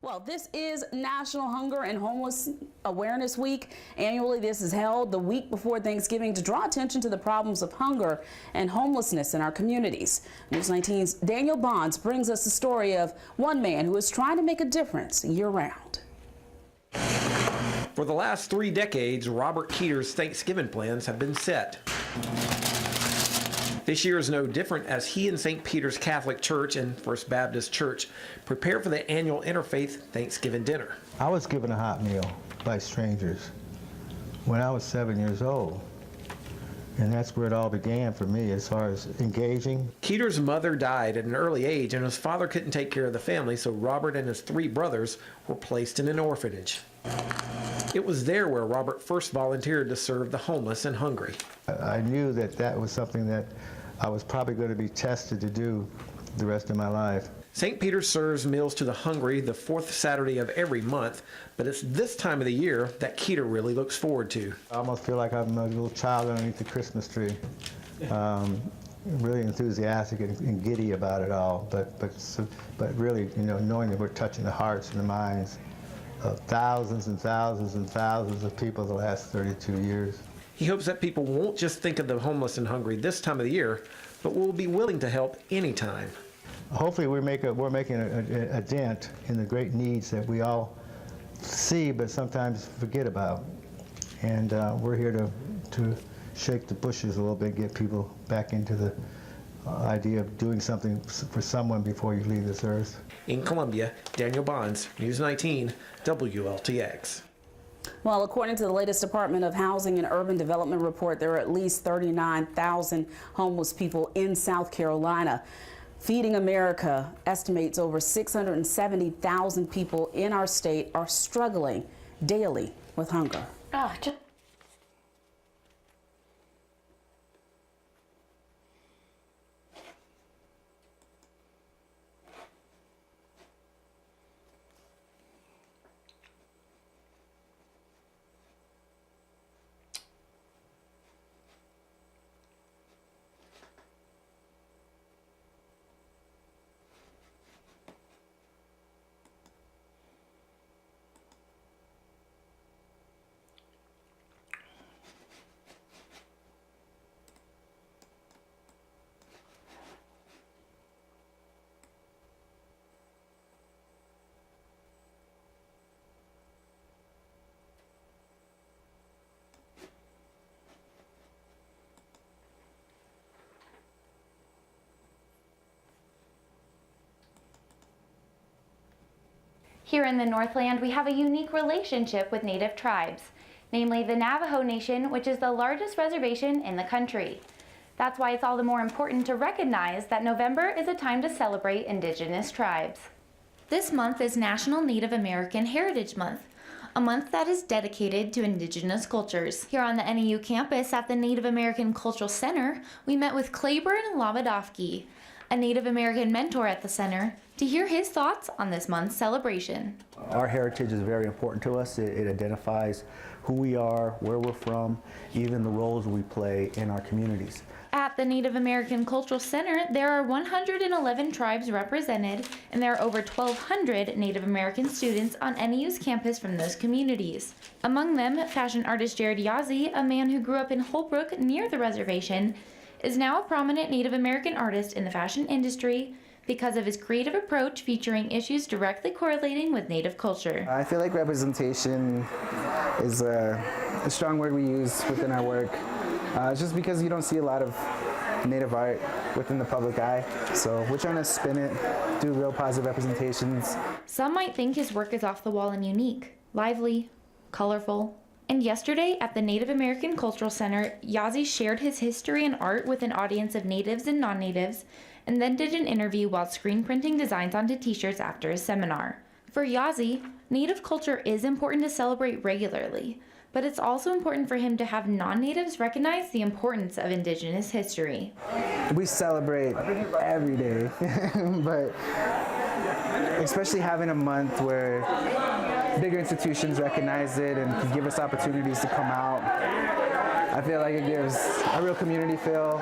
Well, this is National Hunger and Homeless Awareness Week. Annually, this is held the week before Thanksgiving to draw attention to the problems of hunger and homelessness in our communities. News 19's Daniel Bonds brings us the story of one man who is trying to make a difference year-round. For the last 3 decades, Robert Keeter's Thanksgiving plans have been set. This year is no different as he and St. Peter's Catholic Church and First Baptist Church prepare for the annual Interfaith Thanksgiving dinner. I was given a hot meal by strangers when I was 7 years old. And that's where it all began for me as far as engaging. Keeter's mother died at an early age and his father couldn't take care of the family, so Robert and his 3 brothers were placed in an orphanage. It was there where Robert first volunteered to serve the homeless and hungry. I knew that that was something that I was probably going to be tested to do the rest of my life. St. Peter's serves meals to the hungry the 4th Saturday of every month, but it's this time of the year that Keeter really looks forward to. I almost feel like I'm a little child underneath the Christmas tree. Really enthusiastic and giddy about it all, but really, you know, knowing that we're touching the hearts and the minds of thousands and thousands and thousands of people the last 32 years. He hopes that people won't just think of the homeless and hungry this time of the year, but will be willing to help anytime. Hopefully we're making a dent in the great needs that we all see but sometimes forget about. And we're here to shake the bushes a little bit, get people back into the idea of doing something for someone before you leave this earth. In Columbia, Daniel Bonds, News 19, WLTX. Well, according to the latest Department of Housing and Urban Development report, there are at least 39,000 homeless people in South Carolina. Feeding America estimates over 670,000 people in our state are struggling daily with hunger. Here in the Northland, we have a unique relationship with Native tribes, namely the Navajo Nation, which is the largest reservation in the country. That's why it's all the more important to recognize that November is a time to celebrate Indigenous tribes. This month is National Native American Heritage Month, a month that is dedicated to Indigenous cultures. Here on the NAU campus at the Native American Cultural Center, we met with Claiborne Lamadofsky, a Native American mentor at the center, to hear his thoughts on this month's celebration. Our heritage is very important to us. It identifies who we are, where we're from, even the roles we play in our communities. At the Native American Cultural Center, there are 111 tribes represented, and there are over 1,200 Native American students on NAU's campus from those communities. Among them, fashion artist Jared Yazzie, a man who grew up in Holbrook near the reservation, is now a prominent Native American artist in the fashion industry because of his creative approach featuring issues directly correlating with Native culture. I feel like representation is a strong word we use within our work. It's just because you don't see a lot of Native art within the public eye. So we're trying to spin it, do real positive representations. Some might think his work is off the wall and unique, lively, colorful. And yesterday at the Native American Cultural Center, Yazzie shared his history and art with an audience of natives and non-natives, and then did an interview while screen printing designs onto t-shirts after his seminar. For Yazzie, Native culture is important to celebrate regularly, but it's also important for him to have non-natives recognize the importance of Indigenous history. We celebrate every day, but especially having a month where bigger institutions recognize it and can give us opportunities to come out. I feel like it gives a real community feel.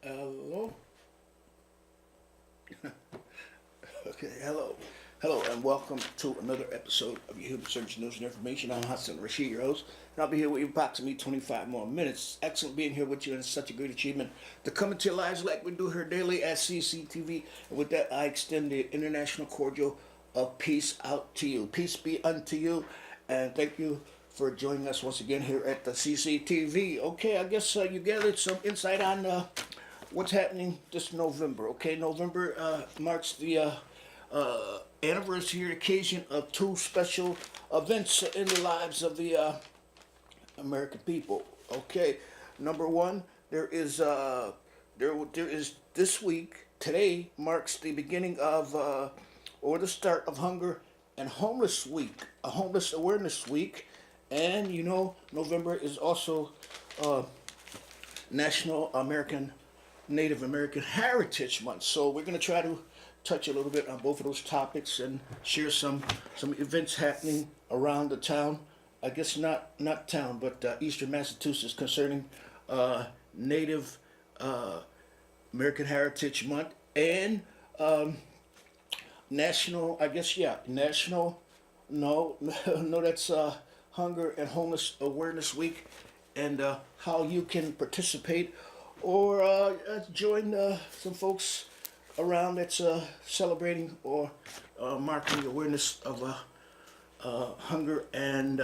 Hello. Okay, hello. Hello, and welcome to another episode of your Human Service News and Information. I'm Hassan Rashid, your host, and I'll be here with you approximately 25 more minutes. Excellent being here with you, and it's such a great achievement to come into your lives like we do here daily at CCTV. And with that, I extend the international cordial of peace out to you. Peace be unto you, and thank you for joining us once again here at the CCTV. Okay, I guess you gathered some insight on what's happening this November. Okay, November marks the anniversary occasion of two special events in the lives of the American people. Okay, number one, there is this week. Today marks the beginning of or the start of Hunger and Homeless Week, a Homeless Awareness Week, and you know November is also National Native American Heritage Month. So we're going to try to touch a little bit on both of those topics and share some events happening around the town. I guess not town, but Eastern Massachusetts concerning Native American Heritage Month and national. No, that's Hunger and Homeless Awareness Week, and how you can participate or join some folks around that's celebrating or marking the awareness of Hunger and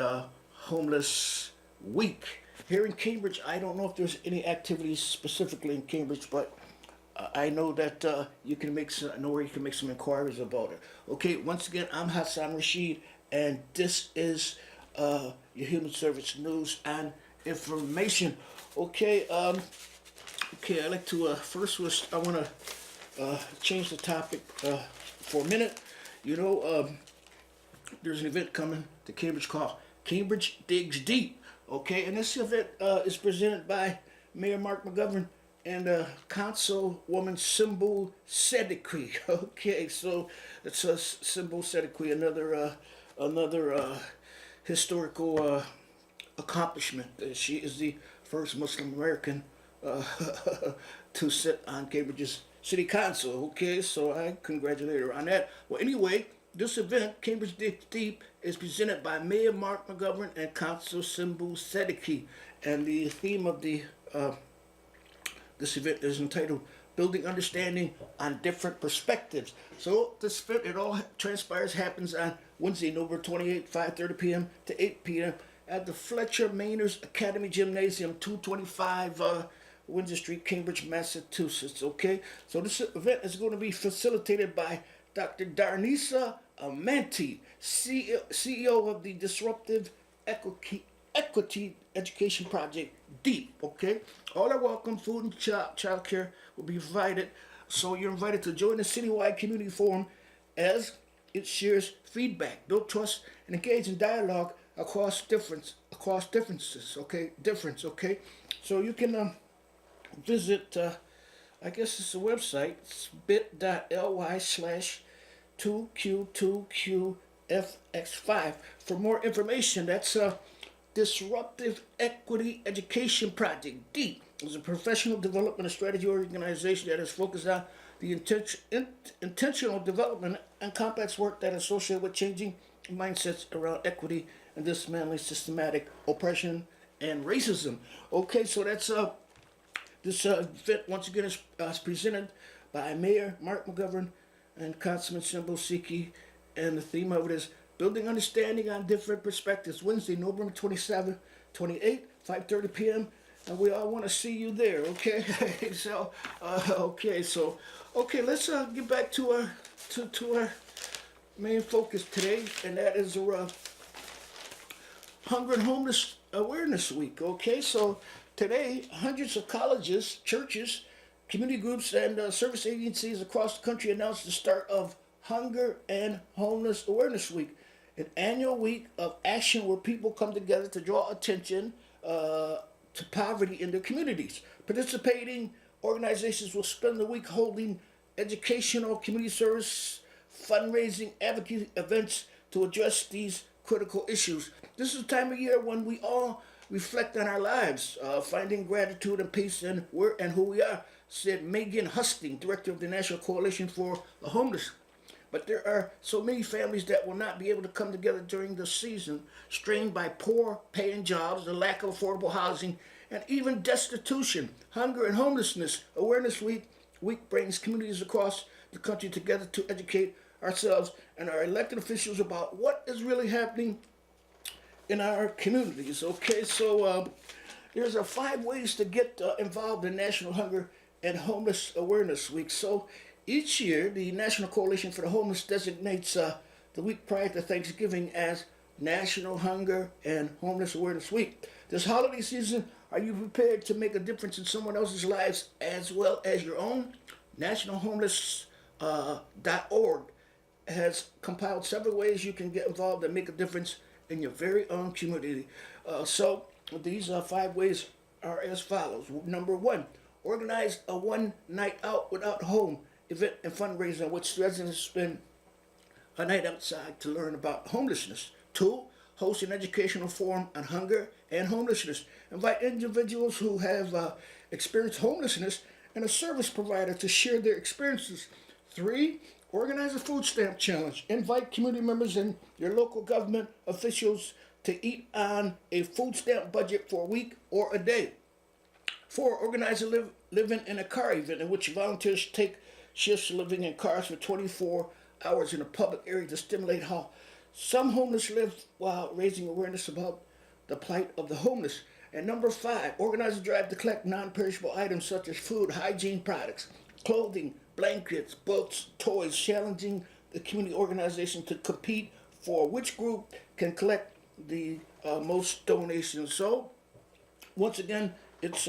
Homeless Week. Here in Cambridge, I don't know if there's any activities specifically in Cambridge, but I know that you can make some inquiries about it. Okay, once again, I'm Hassan Rashid, and this is your Human Service News and Information. Okay, I'd like to I want to change the topic for a minute. You know, there's an event coming to Cambridge called Cambridge Digs Deep. Okay, and this event is presented by Mayor Mark McGovern and Councilwoman Symbol Sedekwi. Okay, so it's Symbol Sedekwi, another historical accomplishment. She is the first Muslim American to sit on Cambridge's City Council. Okay, so I congratulate her on that. Well, anyway, this event, Cambridge Digs Deep, is presented by Mayor Mark McGovern and Council Symbol Sedekwi, and the theme of the this event is entitled Building Understanding on Different Perspectives. So this event, it all happens on Wednesday, November 28, 5:30 p.m. to 8 p.m. at the Fletcher Mainers Academy Gymnasium, 225 Windsor Street, Cambridge, Massachusetts. Okay, so this event is going to be facilitated by Dr. Darnisa Amanti, CEO of the Disruptive Equity Education Project, DEEP. Okay, all are welcome. Food and child care will be provided. So you're invited to join the citywide community forum as it shares feedback, build trust, and engage in dialogue across differences. Okay, so you can visit. I guess it's a website. It's bit.ly/2Q2QFX5 for more information. That's Disruptive Equity Education Project, DEEP. It's a professional development and strategy organization that is focused on the intentional development and complex work that is associated with changing mindsets around equity and dismantling systematic oppression and racism. Okay, so that's this event once again is presented by Mayor Mark McGovern and Councilman Symbol Sedekwi, and the theme of it is Building Understanding on Different Perspectives. Wednesday, November 27, 28, 5:30 p.m. And we all want to see you there. Okay, so let's get back to our main focus today, and that is Hunger and Homeless Awareness Week. Okay, so today, hundreds of colleges, churches, community groups, and service agencies across the country announced the start of Hunger and Homeless Awareness Week, an annual week of action where people come together to draw attention to poverty in their communities. Participating organizations will spend the week holding educational, community service, fundraising, advocacy events to address these critical issues. This is the time of year when we all reflect on our lives, finding gratitude and peace in where and who we are, said Megan Husting, director of the National Coalition for the Homeless. But there are so many families that will not be able to come together during the season, strained by poor paying jobs, the lack of affordable housing, and even destitution. Hunger and Homelessness Awareness Week brings communities across the country together to educate ourselves and our elected officials about what is really happening in our communities. Okay, so there's 5 ways to get involved in National Hunger and Homeless Awareness Week. So each year, the National Coalition for the Homeless designates the week prior to Thanksgiving as National Hunger and Homeless Awareness Week. This holiday season, are you prepared to make a difference in someone else's lives as well as your own? NationalHomeless.org has compiled several ways you can get involved and make a difference in your very own community. So these 5 ways are as follows. Number 1, organize a one night out without home event and fundraiser in which residents spend a night outside to learn about homelessness. 2, host an educational forum on hunger and homelessness. Invite individuals who have experienced homelessness and a service provider to share their experiences. 3, organize a food stamp challenge. Invite community members and your local government officials to eat on a food stamp budget for a week or a day. 4, organize a living in a car event in which volunteers take shifts living in cars for 24 hours in a public area to stimulate how some homeless live while raising awareness about the plight of the homeless. And number 5, organize a drive to collect non-perishable items such as food, hygiene products, clothing, blankets, books, toys, challenging the community organization to compete for which group can collect the most donations. So, once again, it's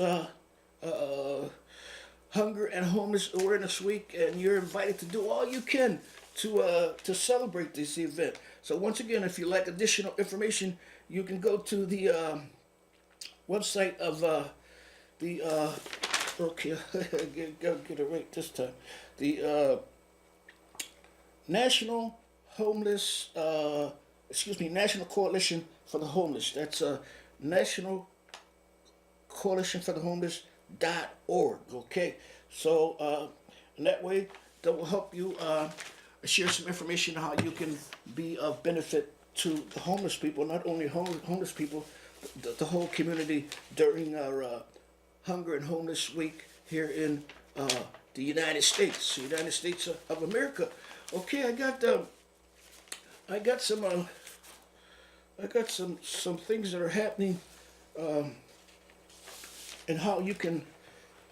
Hunger and Homeless Awareness Week, and you're invited to do all you can to celebrate this event. So once again, if you like additional information, you can go to the website of okay, get it right this time. The National Coalition for the Homeless. That's National Coalition for the Homeless.org. Okay, so in that way, that will help you share some information on how you can be of benefit to the homeless people, not only homeless people, but the whole community during our Hunger and Homeless Week here in the United States, of America. Okay, I got some things that are happening, and how you can,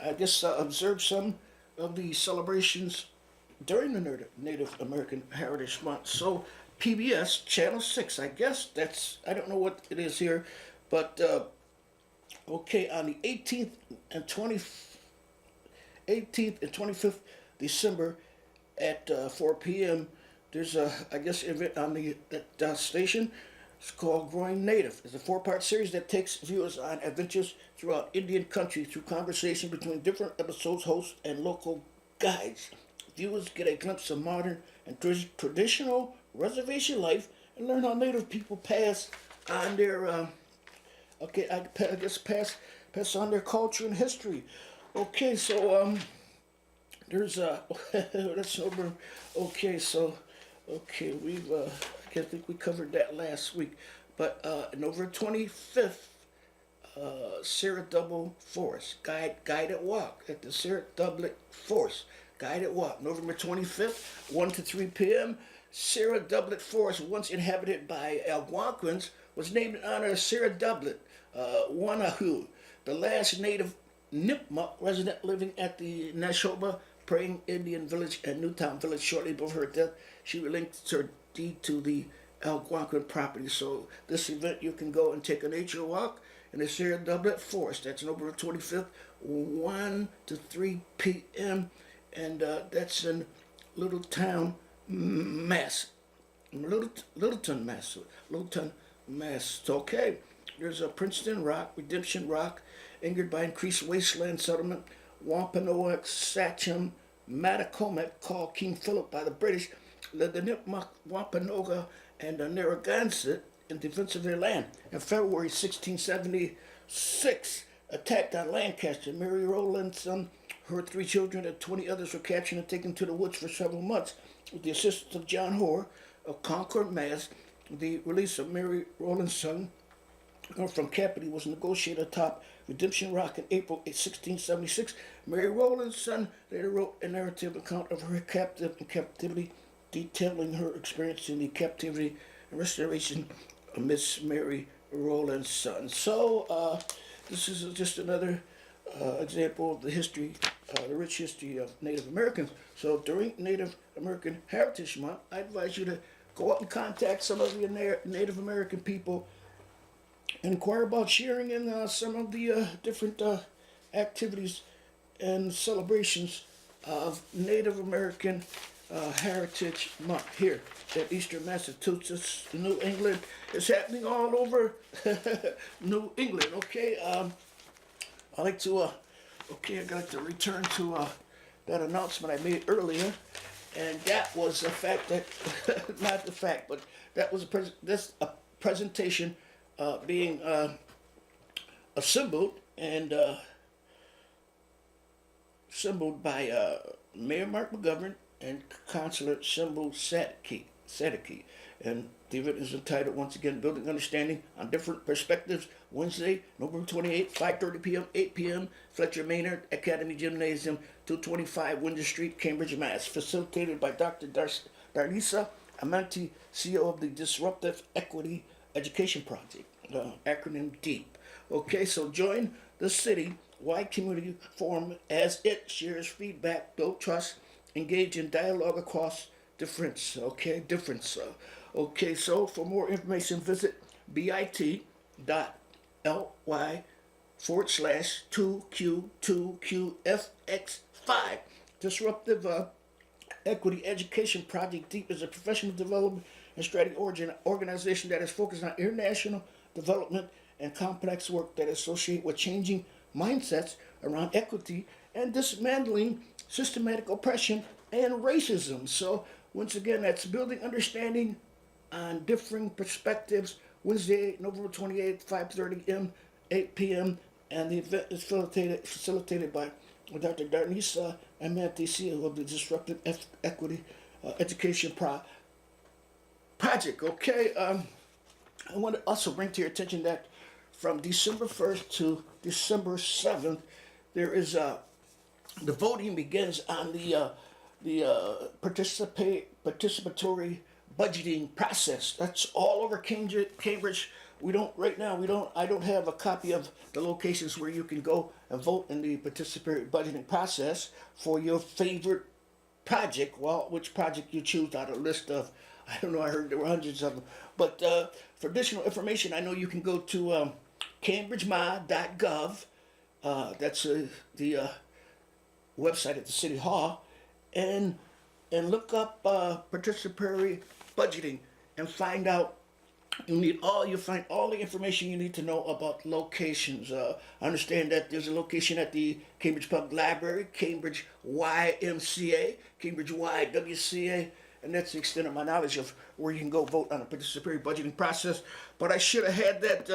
I guess, observe some of the celebrations during the Native American Heritage Month. So PBS Channel 6, I guess I don't know what it is here, but okay, on the 18th and 25th December at 4 p.m. there's a, I guess, event on that station. It's called Growing Native. It's a 4-part series that takes viewers on adventures throughout Indian country through conversation between different episodes, hosts, and local guides. Viewers get a glimpse of modern and traditional reservation life and learn how Native people pass on their, pass on their culture and history. Okay, so there's that's over. Okay, so we've I think we covered that last week, but November 25th, Sarah Double Forest guided walk at the Sarah Doublet Forest guided walk. November 25th, 1 to 3 p.m. Sarah Doublet Forest, once inhabited by Algonquins, was named in honor of Sarah Doublet Wanahu, the last native Nipmuc resident living at the Nashoba Praying Indian Village and Newtown Village. Shortly before her death, she relinquished her deed to the Algonquin property. So this event, you can go and take a nature walk in the Sarah Doublet Forest. That's November 25th, 1 to 3 p.m. And that's in Littleton, Mass. Littleton, Mass. Okay. There's a Princeton Rock, Redemption Rock, angered by increased wasteland settlement, Wampanoag, Sachem, Mattacomac, called King Philip by the British, led the Nipmuc, Wampanoag, and the Narragansett in defense of their land. In February 1676, attacked on Lancaster. Mary Rowlandson, her 3 children, and 20 others were captured and taken to the woods for several months. With the assistance of John Hoare of Concord, Mass., the release of Mary Rowlandson from captivity was negotiated atop Redemption Rock in April 1676. Mary Rowlandson later wrote a narrative account of her captivity, detailing her experience in the captivity and restoration of Miss Mary Rowlandson. So this is just another example of the history, the rich history of Native Americans. So during Native American Heritage Month, I advise you to go out and contact some of your Native American people, inquire about sharing in some of the different activities and celebrations of Native American Heritage Month here at Eastern Massachusetts, New England. It's happening all over New England. Okay, I'd like to return to that announcement I made earlier, and that was the fact that not the fact, but that was a presentation being assembled and assembled by Mayor Mark McGovern and Councilor Symbol Sadiki. And the event is entitled, once again, Building Understanding on Different Perspectives, Wednesday, November 28th, 5:30 p.m., 8 p.m., Fletcher Maynard Academy Gymnasium, 225 Windsor Street, Cambridge, Mass. Facilitated by Dr. Darlisa Amanti, CEO of the Disruptive Equity Education Project, acronym DEEP. Okay, so join the city-wide community forum as it shares feedback, build trust, engage in dialogue across difference. Okay, okay, so for more information, visit bit.ly/2Q2QFX5. Disruptive Equity Education Project DEEP is a professional development and strategy organization that is focused on international development and complex work that associate with changing mindsets around equity and dismantling systematic oppression and racism. So once again, that's Building Understanding on Differing Perspectives, Wednesday, November 28th, 5:30 m, 8 p.m. And the event is facilitated by Dr. Darnisa Amanti, CEO of the Disruptive Equity Education Project. Okay, I want to also bring to your attention that from December 1st to December 7th, there is the voting begins on the participatory budgeting process. That's all over Cambridge. I don't have a copy of the locations where you can go and vote in the participatory budgeting process for your favorite project. Well, which project you choose out of a list of, I don't know, I heard there were hundreds of them. But for additional information, I know you can go to cambridgema.gov. That's the website at the City Hall, and look up participatory budgeting and find out. You'll find all the information you need to know about locations. I understand that there's a location at the Cambridge Public Library, Cambridge YMCA, Cambridge YWCA, and that's the extent of my knowledge of where you can go vote on a participatory budgeting process. But I should have had that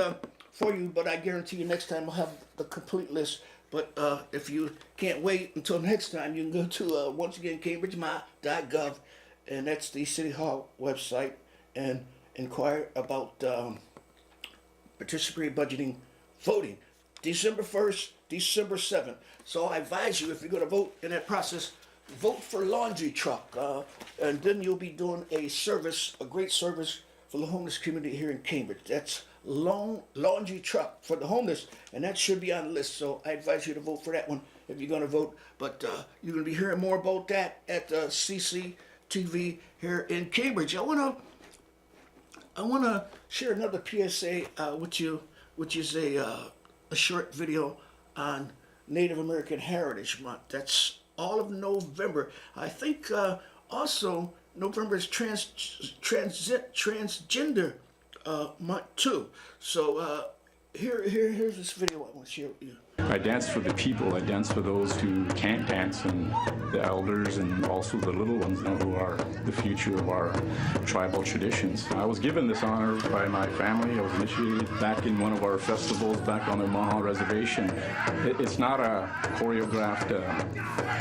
for you, but I guarantee you next time I'll have the complete list. But if you can't wait until next time, you can go to, once again, cambridgema.gov, and that's the City Hall website, and inquire about participatory budgeting voting. December 1st, December 7th. So I advise you, if you're going to vote in that process, vote for laundry truck. And then you'll be doing a great service for the homeless community here in Cambridge. That's laundry truck for the homeless, and that should be on the list. So I advise you to vote for that one if you're going to vote. But you're going to be hearing more about that at CCTV here in Cambridge. I want to share another PSA with you, which is a short video on Native American Heritage Month. That's all of November. I think also November is transgender month too. So here's this video I want to share with you. I dance for the people. I dance for those who can't dance, and the elders, and also the little ones, who are the future of our tribal traditions. I was given this honor by my family. I was initiated back in one of our festivals back on the Maha Reservation. It's not a choreographed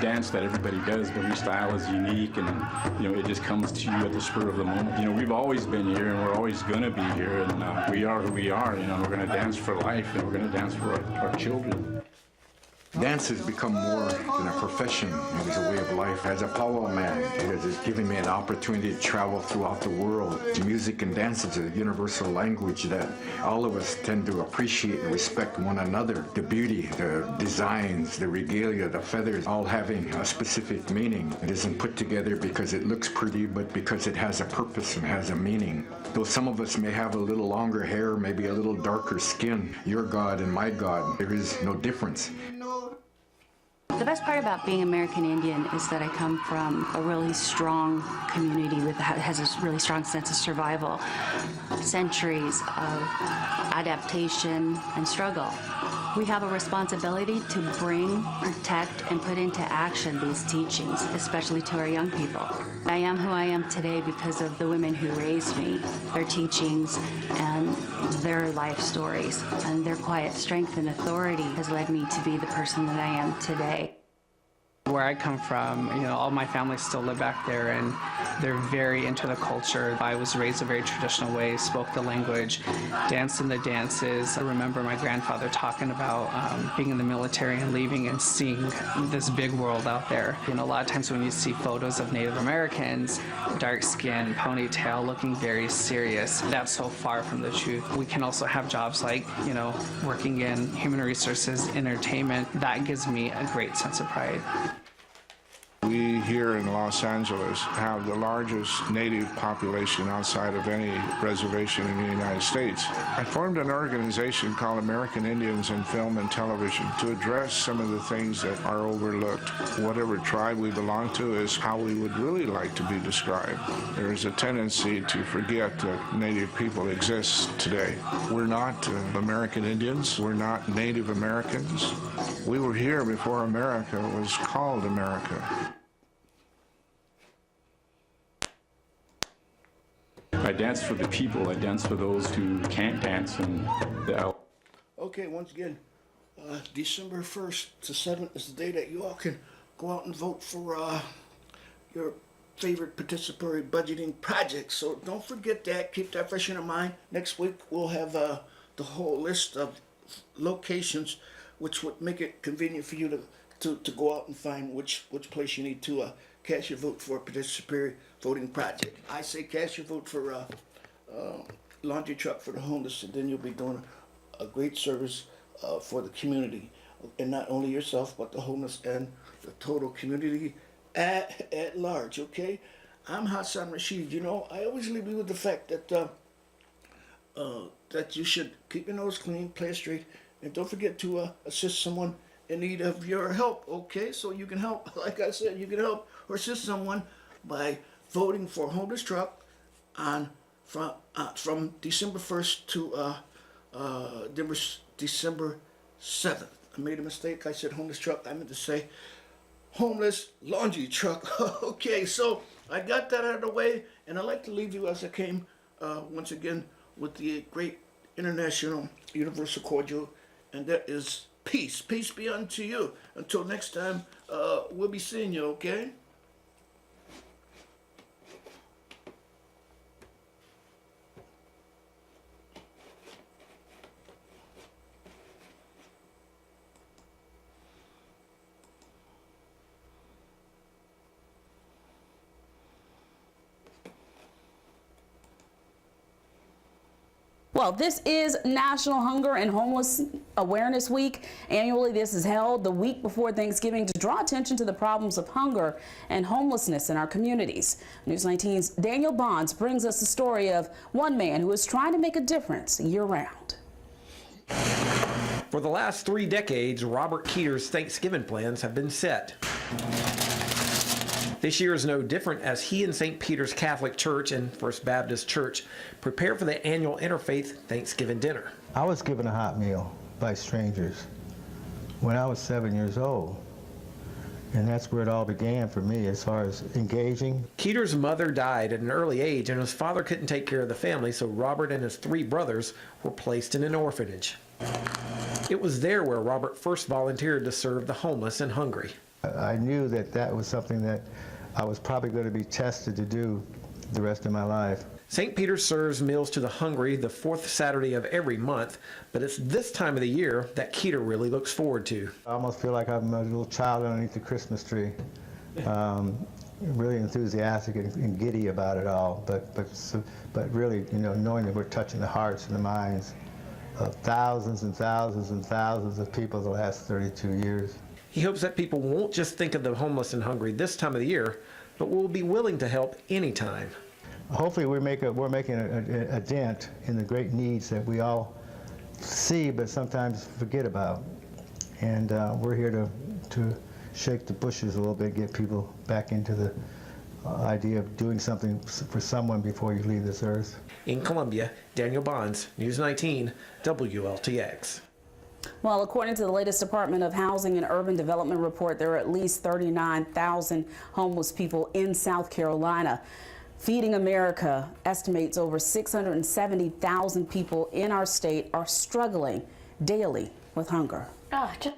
dance that everybody does, but each style is unique, and it just comes to you at the spur of the moment. We've always been here, and we're always going to be here, and we are who we are. We're going to dance for life, and we're going to dance for our children. Dance has become more than a profession. It's a way of life. As a powwow man, it has given me an opportunity to travel throughout the world. Music and dance is a universal language that all of us tend to appreciate and respect one another. The beauty, the designs, the regalia, the feathers, all having a specific meaning. It isn't put together because it looks pretty, but because it has a purpose and has a meaning. Though some of us may have a little longer hair, maybe a little darker skin, your God and my God, there is no difference. The best part about being American Indian is that I come from a really strong community that has a really strong sense of survival, centuries of adaptation and struggle. We have a responsibility to bring, protect, and put into action these teachings, especially to our young people. I am who I am today because of the women who raised me, their teachings, and their life stories, and their quiet strength and authority has led me to be the person that I am today. Where I come from, all my family still live back there, and they're very into the culture. I was raised a very traditional way, spoke the language, danced in the dances. I remember my grandfather talking about being in the military and leaving and seeing this big world out there. A lot of times when you see photos of Native Americans, dark skin, ponytail, looking very serious, that's so far from the truth. We can also have jobs like, working in human resources, entertainment. That gives me a great sense of pride. We here in Los Angeles have the largest native population outside of any reservation in the United States. I formed an organization called American Indians in Film and Television to address some of the things that are overlooked. Whatever tribe we belong to is how we would really like to be described. There is a tendency to forget that Native people exist today. We're not American Indians. We're not Native Americans. We were here before America was called America. I dance for the people. I dance for those who can't dance, and the Okay, once again, December 1st to 7th is the day that you all can go out and vote for your favorite participatory budgeting projects. So don't forget that. Keep that fresh in your mind. Next week, we'll have the whole list of locations which would make it convenient for you to go out and find which place you need to cast your vote for a participatory voting project. I say cast your vote for laundry truck for the homeless, and then you'll be doing a great service for the community, and not only yourself, but the homeless and the total community at large. Okay, I'm Hassan Rashid. I always leave you with the fact that that you should keep your nose clean, play it straight, and don't forget to assist someone in need of your help. Okay, so you can help. Like I said, you can help or assist someone by voting for homeless truck from December 1st to December 7th. I made a mistake. I said homeless truck. I meant to say homeless laundry truck. Okay, so I got that out of the way, and I'd like to leave you as I came once again with the great international universal cordial, and that is peace. Peace be unto you. Until next time, we'll be seeing you, okay? Well, this is National Hunger and Homeless Awareness Week. Annually, this is held the week before Thanksgiving to draw attention to the problems of hunger and homelessness in our communities. News 19's Daniel Bonds brings us the story of one man who is trying to make a difference year-round. For the last 3 decades, Robert Keeter's Thanksgiving plans have been set. This year is no different as he and St. Peter's Catholic Church and First Baptist Church prepare for the annual Interfaith Thanksgiving dinner. I was given a hot meal by strangers. when I was 7 years old. And that's where it all began for me as far as engaging. Keeter's mother died at an early age, and his father couldn't take care of the family, so Robert and his 3 brothers were placed in an orphanage. It was there where Robert first volunteered to serve the homeless and hungry. I knew that that was something that I was probably going to be tested to do the rest of my life. St. Peter serves meals to the hungry the 4th Saturday of every month, but it's this time of the year that Keeter really looks forward to. I almost feel like I'm a little child underneath the Christmas tree. Really enthusiastic and giddy about it all, but really, you know, knowing that we're touching the hearts and the minds of thousands and thousands and thousands of people the last 32 years. He hopes that people won't just think of the homeless and hungry this time of the year, but will be willing to help anytime. Hopefully we're making a dent in the great needs that we all see but sometimes forget about. And we're here to shake the bushes a little bit, get people back into the idea of doing something for someone before you leave this earth. In Columbia, Daniel Bonds, News 19, WLTX. Well, according to the latest Department of Housing and Urban Development report, there are at least 39,000 homeless people in South Carolina. Feeding America estimates over 670,000 people in our state are struggling daily with hunger. Oh, just